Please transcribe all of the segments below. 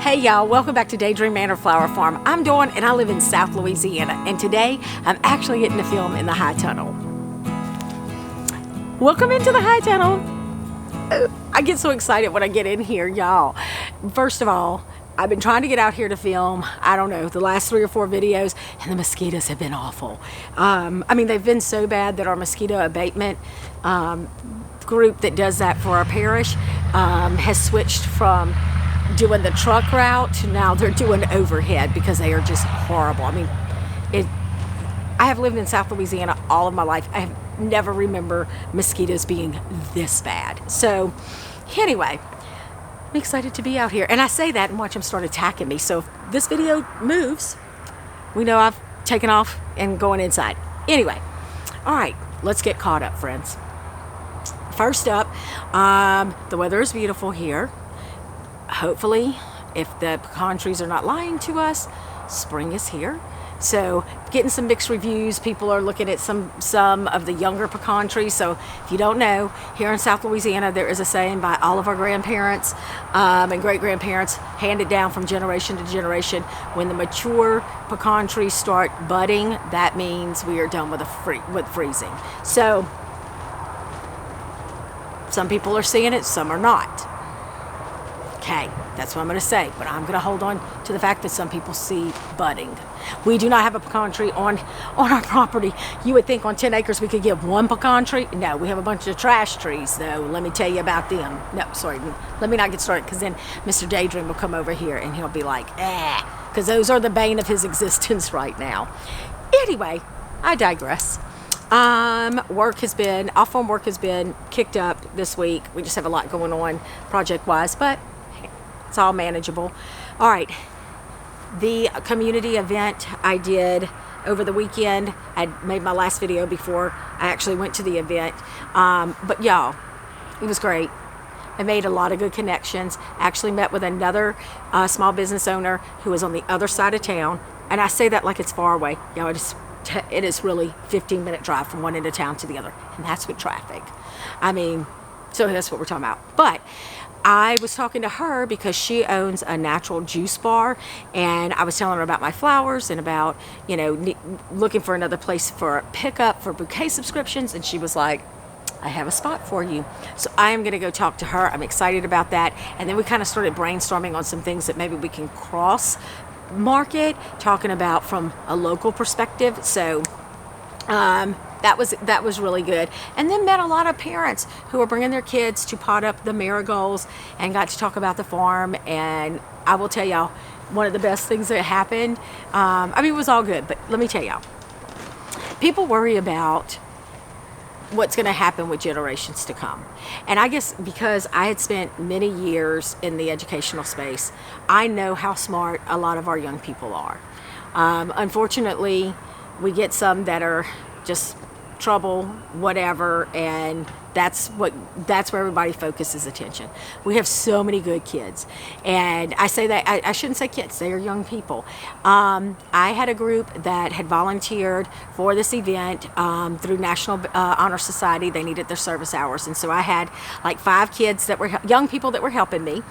Hey y'all, welcome back to Daydream Manor Flower Farm. I'm Dawn and I live in South Louisiana, and today I'm actually getting to film in the high tunnel. Welcome into the high tunnel. I get so excited when I get in here, y'all. First of all, I've been trying to get out here to film, I don't know, the last 3 or 4 videos, and the mosquitoes have been awful. I mean, they've been so bad that our mosquito abatement group that does that for our parish has switched from doing the truck route to now they're doing overhead because they are just horrible. I mean, I have lived in South Louisiana all of my life. I have never remember mosquitoes being this bad. So anyway, I'm excited to be out here, and I say that and watch them start attacking me. So if this video moves, we know I've taken off and going inside. Anyway, all right, let's get caught up, friends. First up, the weather is beautiful here. Hopefully, if the pecan trees are not lying to us, spring is here. So getting some mixed reviews. People are looking at some of the younger pecan trees. So if you don't know, here in South Louisiana, there is a saying by all of our grandparents and great-grandparents, handed down from generation to generation. When the mature pecan trees start budding, that means we are done with freezing. So some people are seeing it, some are not. Okay, that's what I'm going to say, but I'm going to hold on to the fact that some people see budding. We do not have a pecan tree on our property. You would think on 10 acres we could get one pecan tree. No, we have a bunch of trash trees, though. Let me tell you about them. No, sorry, let me not get started, because then Mr. Daydream will come over here and he'll be like, because those are the bane of his existence right now. Anyway, I digress. Off-farm work has been kicked up this week. We just have a lot going on project-wise, but it's all manageable. All right, the community event I did over the weekend, I made my last video before I actually went to the event, but y'all, it was great. I made a lot of good connections. Actually met with another small business owner who is on the other side of town, and I say that like it's far away. Y'all, it is really 15-minute drive from one end of town to the other, and that's with traffic. I mean, so that's what we're talking about. But I was talking to her because she owns a natural juice bar, and I was telling her about my flowers and about, you know, looking for another place for a pickup for bouquet subscriptions, and she was like, I have a spot for you. So I am going to go talk to her. I'm excited about that. And then we kind of started brainstorming on some things that maybe we can cross market, talking about from a local perspective. So that was really good. And then met a lot of parents who are bringing their kids to pot up the marigolds and got to talk about the farm. And I will tell y'all, one of the best things that happened, I mean, it was all good, but let me tell y'all, people worry about what's going to happen with generations to come. And I guess because I had spent many years in the educational space, I know how smart a lot of our young people are. Unfortunately, we get some that are just trouble, whatever, and that's where everybody focuses attention. We have so many good kids, and I say that I shouldn't say kids, they are young people. I had a group that had volunteered for this event through National Honor Society. They needed their service hours, and so I had like 5 kids that were young people that were helping me,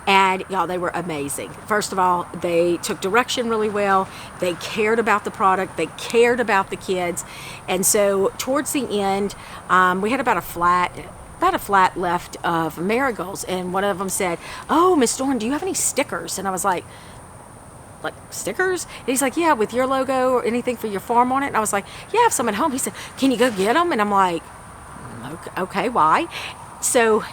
and y'all, they were amazing. First of all, they took direction really well. They cared about the product. They cared about the kids, and so towards the end, we had about a flat left of marigolds, and one of them said, "Oh, Miss Dawn, do you have any stickers?" And I was like stickers? And he's like, "Yeah, with your logo or anything for your farm on it." And I was like, "Yeah, I have some at home." He said, "Can you go get them?" And I'm like, "Okay, why?" So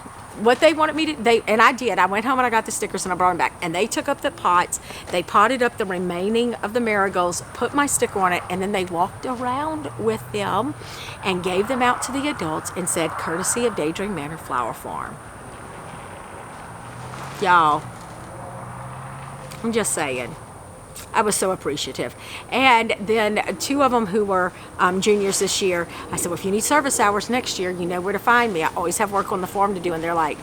what they wanted me to, and I did. I went home and I got the stickers and I brought them back. And they took up the pots. They potted up the remaining of the marigolds, put my sticker on it, and then they walked around with them and gave them out to the adults and said, "Courtesy of Daydream Manor Flower Farm." Y'all, I'm just saying. I was so appreciative. And then 2 of them who were juniors this year, I said, "Well, if you need service hours next year, you know where to find me. I always have work on the farm to do." And they're like,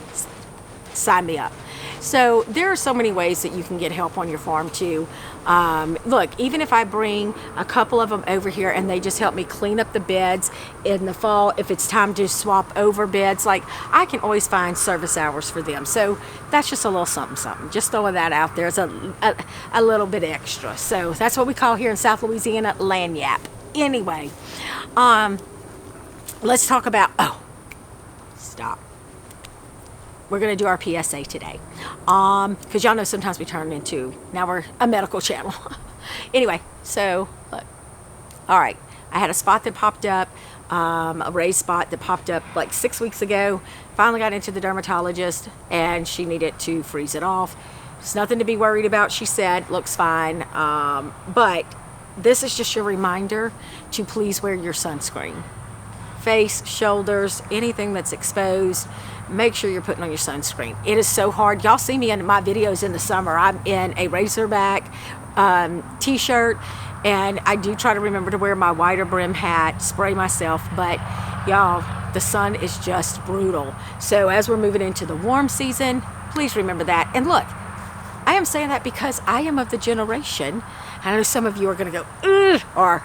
sign me up. So there are so many ways that you can get help on your farm too. Look, even if I bring a couple of them over here and they just help me clean up the beds in the fall, if it's time to swap over beds, like I can always find service hours for them. So that's just a little something. Just throwing that out there as a little bit extra. So that's what we call here in South Louisiana land yap. Anyway, let's talk about, stop. We're going to do our PSA today. Because y'all know sometimes we turn into, now we're a medical channel. Anyway, so look. All right. I had a spot that popped up, a raised spot that popped up like 6 weeks ago. Finally got into the dermatologist and she needed to freeze it off. There's nothing to be worried about, she said. Looks fine. But this is just your reminder to please wear your sunscreen. Face, shoulders, anything that's exposed, make sure you're putting on your sunscreen. It is so hard. Y'all see me in my videos in the summer. I'm in a Razorback t-shirt, and I do try to remember to wear my wider brim hat, spray myself, but y'all, the sun is just brutal. So as we're moving into the warm season, please remember that. And look, I am saying that because I am of the generation, I know some of you are going to go, ugh, or,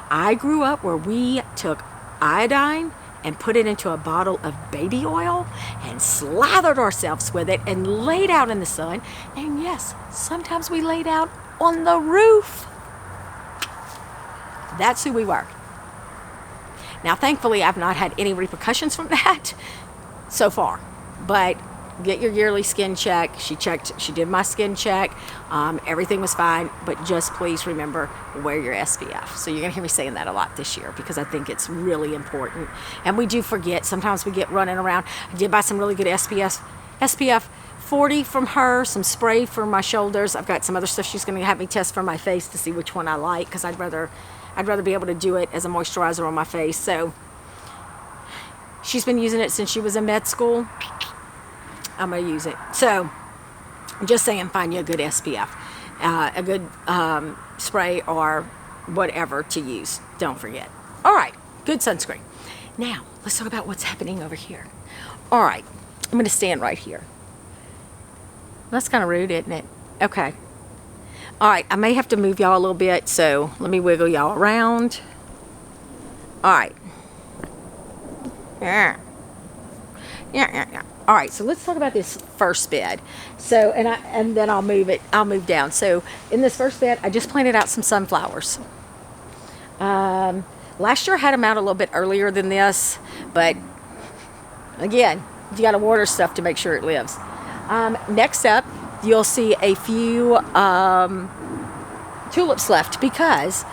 I grew up where we took iodine and put it into a bottle of baby oil and slathered ourselves with it and laid out in the sun. And yes, sometimes we laid out on the roof. That's who we were. Now, thankfully, I've not had any repercussions from that so far. But get your yearly skin check. She did my skin check. Everything was fine, but just please remember, wear your SPF. So you're gonna hear me saying that a lot this year because I think it's really important. And we do forget, sometimes we get running around. I did buy some really good SPF 40 from her, some spray for my shoulders. I've got some other stuff she's gonna have me test for my face to see which one I like, because I'd rather be able to do it as a moisturizer on my face. So she's been using it since she was in med school. I'm going to use it. So, just saying, find you a good SPF, a good spray or whatever to use. Don't forget. All right, good sunscreen. Now, let's talk about what's happening over here. All right, I'm going to stand right here. That's kind of rude, isn't it? Okay. All right, I may have to move y'all a little bit, so let me wiggle y'all around. All right. Yeah. All right, so let's talk about this first bed. So, and then I'll move down. So, in this first bed, I just planted out some sunflowers. Last year I had them out a little bit earlier than this, but again, you got to water stuff to make sure it lives. Next up, you'll see a few tulips left because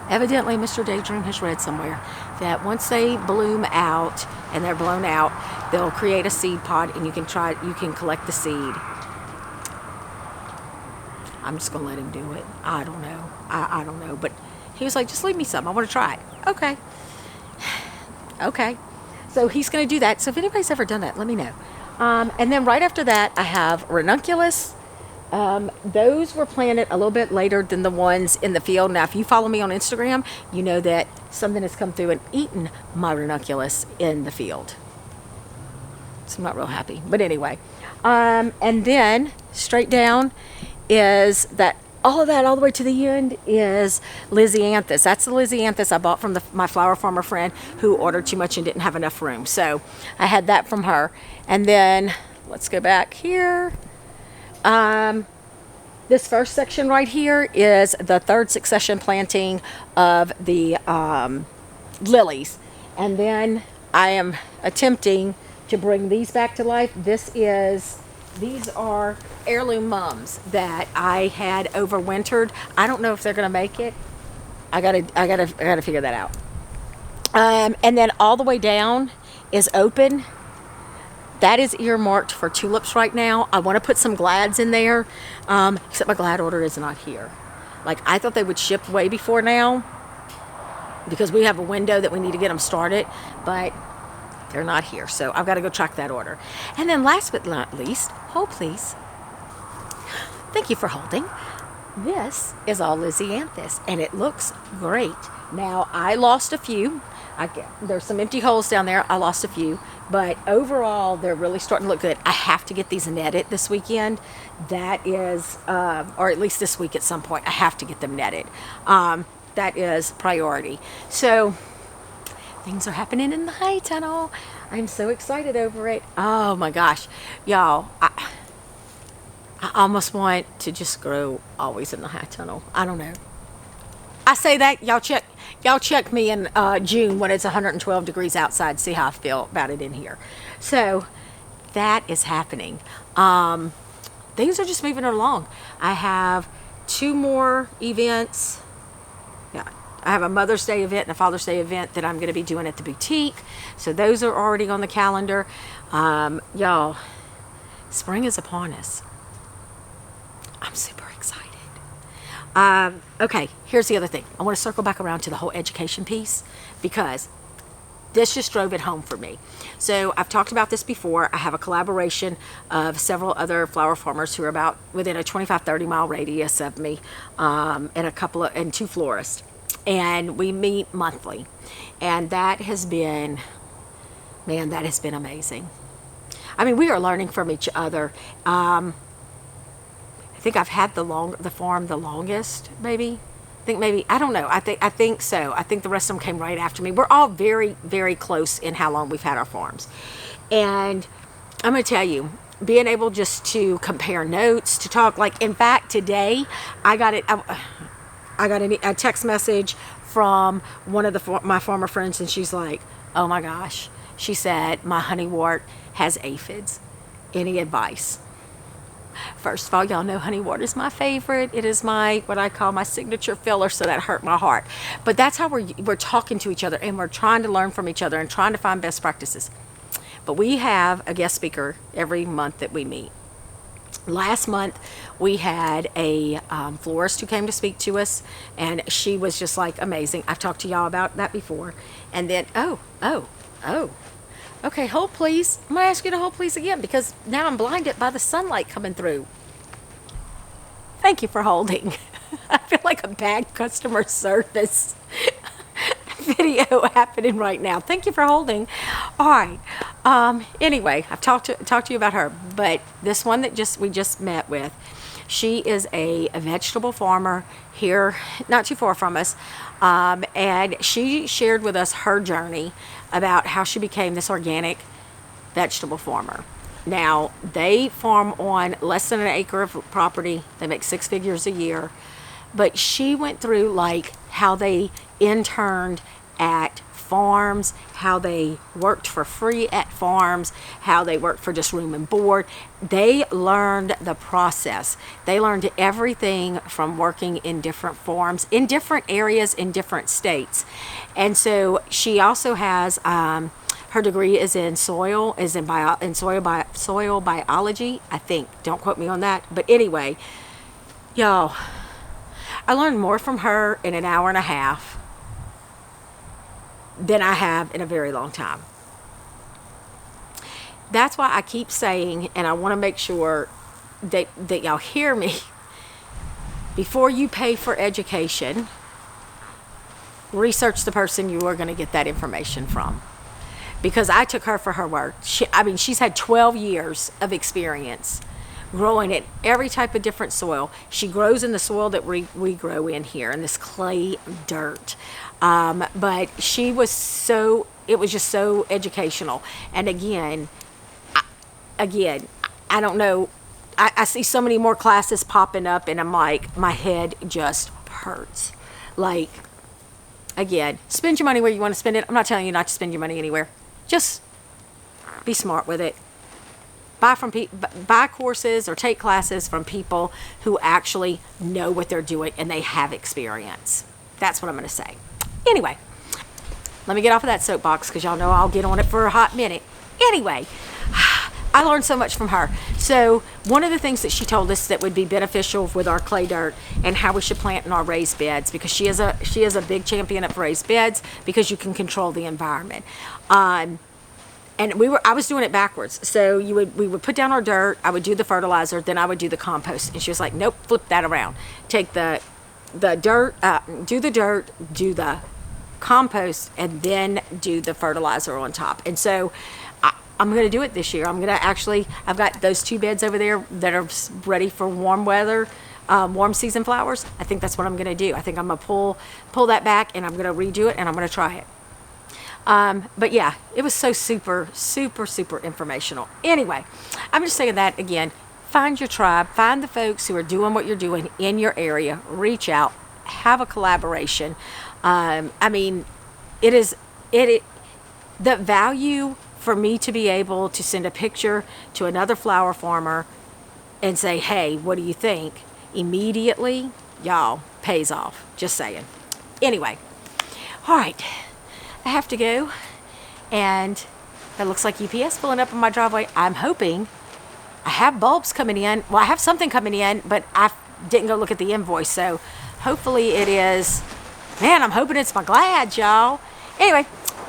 evidently Mr. Daydream has read somewhere that once they bloom out and they're blown out, they'll create a seed pod and you can collect the seed. I'm just gonna let him do it. I don't know. I don't know. But he was like, just leave me some. I want to try it. Okay. Okay. So he's gonna do that. So if anybody's ever done that, let me know. And then right after that, I have ranunculus. Those were planted a little bit later than the ones in the field. Now, if you follow me on Instagram, you know that something has come through and eaten my ranunculus in the field. So I'm not real happy. But anyway. And then straight down is that all the way to the end is Lysianthus. That's the Lysianthus I bought from my flower farmer friend who ordered too much and didn't have enough room. So I had that from her. And then let's go back here. This first section right here is the third succession planting of the lilies. And then I am attempting to bring these back to life. These are heirloom mums that I had overwintered. I don't know if they're gonna make it. I gotta figure that out. And then all the way down is open. That is earmarked for tulips right now. I want to put some glads in there, except my glad order is not here. Like, I thought they would ship way before now because we have a window that we need to get them started, but they're not here. So I've got to go track that order. And then last but not least, hold please. Thank you for holding. This is all Lysianthus, and it looks great. Now, I lost a few. There's some empty holes down there. I lost a few, but overall they're really starting to look good. I have to get these netted this weekend. That is, or at least this week at some point, I have to get them netted. That is priority. So things are happening in the high tunnel. I'm so excited over it. Oh my gosh, y'all. I almost want to just grow always in the high tunnel. I don't know. I say that, y'all check me in June when it's 112 degrees outside, see how I feel about it in here. So that is happening. Things are just moving along. I have 2 more events. Yeah, I have a Mother's Day event and a Father's Day event that I'm going to be doing at the boutique. So those are already on the calendar. Y'all, spring is upon us. I'm super excited. Okay, here's the other thing. I want to circle back around to the whole education piece because this just drove it home for me. So I've talked about this before. I have a collaboration of several other flower farmers who are about within a 25-30 mile radius of me, and 2 florists. And we meet monthly. And that has been, man, that has been amazing. I mean, we are learning from each other. I think I've had the farm the longest, maybe. I don't know. I think so. I think the rest of them came right after me. We're all very, very close in how long we've had our farms. And I'm going to tell you, being able just to compare notes, to talk, like, in fact, today, I got a text message from one of my farmer friends, and she's like, oh my gosh. She said, my honeywort has aphids. Any advice? First of all, y'all know honeywort is my favorite. It is what I call my signature filler, so that hurt my heart. But that's how we're talking to each other, and we're trying to learn from each other and trying to find best practices. But we have a guest speaker every month that we meet. Last month, we had a florist who came to speak to us, and she was just like amazing. I've talked to y'all about that before. And then, okay, hold please. I'm going to ask you to hold please again because now I'm blinded by the sunlight coming through. Thank you for holding. I feel like a bad customer service video happening right now. Thank you for holding. All right. Anyway, I've talked to you about her, but this one that we just met with, she is a vegetable farmer here, not too far from us, and she shared with us her journey about how she became this organic vegetable farmer. Now, they farm on less than an acre of property. They make 6 figures a year. But she went through like how they interned at farms, how they worked for free at farms, how they worked for just room and board. They learned the process. They learned everything from working in different farms, in different areas, in different states. And so she also has, her degree is in soil biology, I think. Don't quote me on that. But anyway, y'all, I learned more from her in an hour and a half than I have in a very long time. That's why I keep saying, and I want to make sure that y'all hear me, before you pay for education, research the person you are going to get that information from. Because I took her for her word. She's had 12 years of experience growing in every type of different soil. She grows in the soil that we grow in here, in this clay dirt. But it was just so educational. And again, I don't know, I see so many more classes popping up, and I'm like, my head just hurts. Like, again, spend your money where you want to spend it. I'm not telling you not to spend your money anywhere. Just be smart with it. Buy courses or take classes from people who actually know what they're doing and they have experience. That's what I'm going to say. Anyway, let me get off of that soapbox because y'all know I'll get on it for a hot minute. Anyway, I learned so much from her. So one of the things that she told us that would be beneficial with our clay dirt and how we should plant in our raised beds, because she is a big champion of raised beds because you can control the environment. And I was doing it backwards. So we would put down our dirt, I would do the fertilizer, then I would do the compost. And she was like, nope, flip that around. Take the dirt, do the compost and then do the fertilizer on top. And so I'm going to do it this year. I'm going to actually, I've got those 2 beds over there that are ready for warm weather, warm season flowers. I think that's what I'm going to do. I think I'm going to pull that back, and I'm going to redo it, and I'm going to try it. But yeah, it was so super, super, super informational. Anyway, I'm just saying that again. Find your tribe, find the folks who are doing what you're doing in your area, reach out, have a collaboration. I mean, the value for me to be able to send a picture to another flower farmer and say, hey, what do you think? Immediately, y'all, pays off. Just saying. Anyway, all right, I have to go, and it looks like UPS pulling up on my driveway. I'm hoping I have bulbs coming in. Well, I have something coming in, but I didn't go look at the invoice, so hopefully it is. Man, I'm hoping it's my Glad, y'all. Anyway,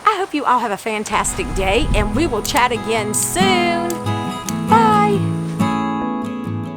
I hope you all have a fantastic day, and we will chat again soon.